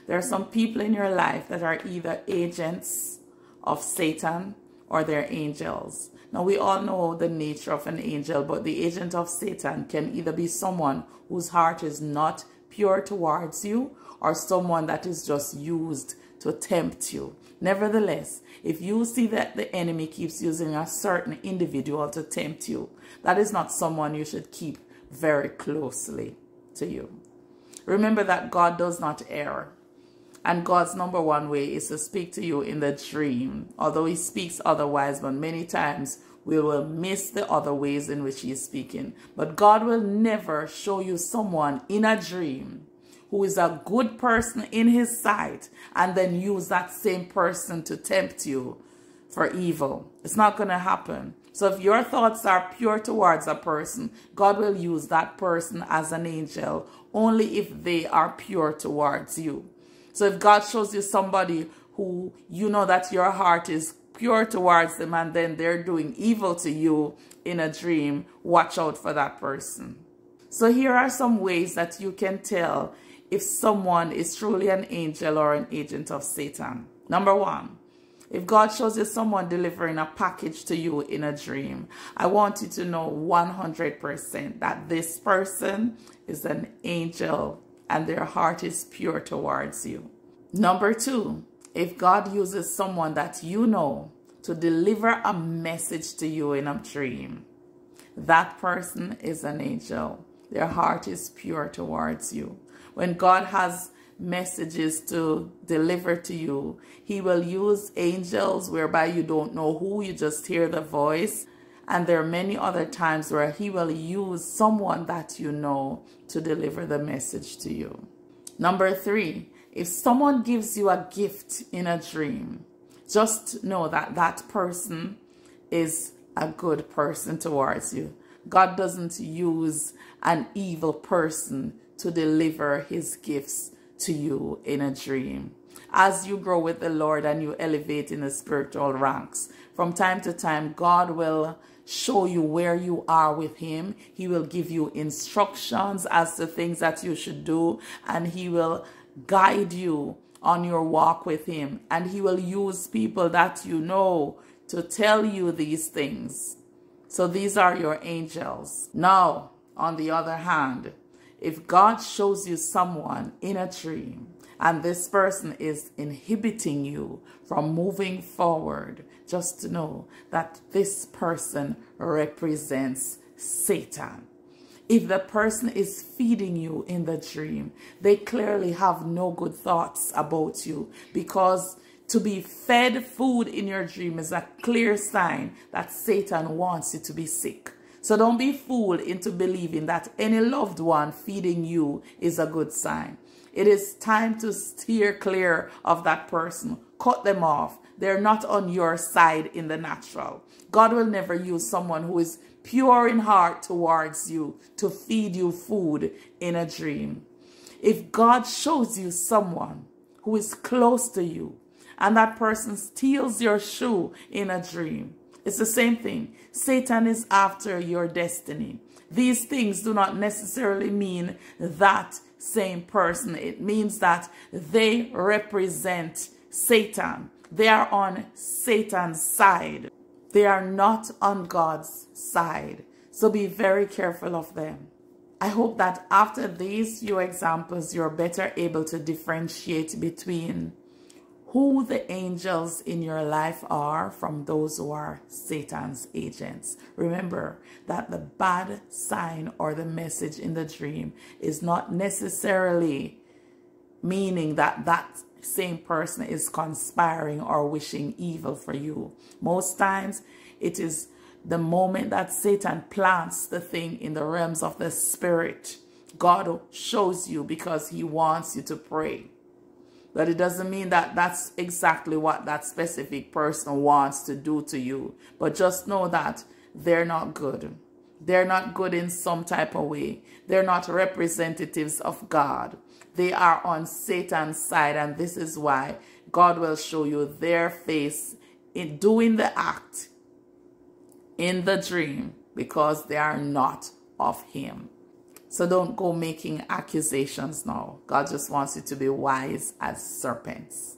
There are some people in your life that are either agents of Satan or they're angels. Now, we all know the nature of an angel, but the agent of Satan can either be someone whose heart is not pure towards you or someone that is just used to tempt you. Nevertheless, if you see that the enemy keeps using a certain individual to tempt you, that is not someone you should keep very closely to you. Remember that God does not err. And God's number one way is to speak to you in the dream, although he speaks otherwise, but many times we will miss the other ways in which he is speaking. But God will never show you someone in a dream who is a good person in his sight and then use that same person to tempt you for evil. It's not going to happen. So if your thoughts are pure towards a person, God will use that person as an angel only if they are pure towards you. So if God shows you somebody who you know that your heart is pure towards them and then they're doing evil to you in a dream, watch out for that person. So here are some ways that you can tell if someone is truly an angel or an agent of Satan. Number one, if God shows you someone delivering a package to you in a dream, I want you to know 100% that this person is an angel and their heart is pure towards you. Number two, if God uses someone that you know to deliver a message to you in a dream, that person is an angel. Their heart is pure towards you. When God has messages to deliver to you, he will use angels whereby you don't know who, you just hear the voice. And there are many other times where he will use someone that you know to deliver the message to you. Number three, if someone gives you a gift in a dream, just know that that person is a good person towards you. God doesn't use an evil person to deliver his gifts to you in a dream. As you grow with the Lord and you elevate in the spiritual ranks, from time to time, God will show you where you are with him. He will give you instructions as to things that you should do, and he will guide you on your walk with him. And he will use people that you know to tell you these things. So these are your angels. Now, on the other hand, if God shows you someone in a dream and this person is inhibiting you from moving forward, just know that this person represents Satan. If the person is feeding you in the dream, they clearly have no good thoughts about you, because to be fed food in your dream is a clear sign that Satan wants you to be sick. So don't be fooled into believing that any loved one feeding you is a good sign. It is time to steer clear of that person. Cut them off. They're not on your side in the natural. God will never use someone who is pure in heart towards you to feed you food in a dream. If God shows you someone who is close to you and that person steals your shoe in a dream, it's the same thing. Satan is after your destiny. These things do not necessarily mean that same person. It means that they represent Satan. They are on Satan's side. They are not on God's side. So be very careful of them. I hope that after these few examples, you're better able to differentiate between who the angels in your life are from those who are Satan's agents. Remember that the bad sign or the message in the dream is not necessarily meaning that that same person is conspiring or wishing evil for you. Most times it is the moment that Satan plants the thing in the realms of the spirit. God shows you because he wants you to pray. But it doesn't mean that that's exactly what that specific person wants to do to you. But just know that they're not good. They're not good in some type of way. They're not representatives of God. They are on Satan's side, and this is why God will show you their face in doing the act in the dream, because they are not of him. So don't go making accusations now. God just wants you to be wise as serpents.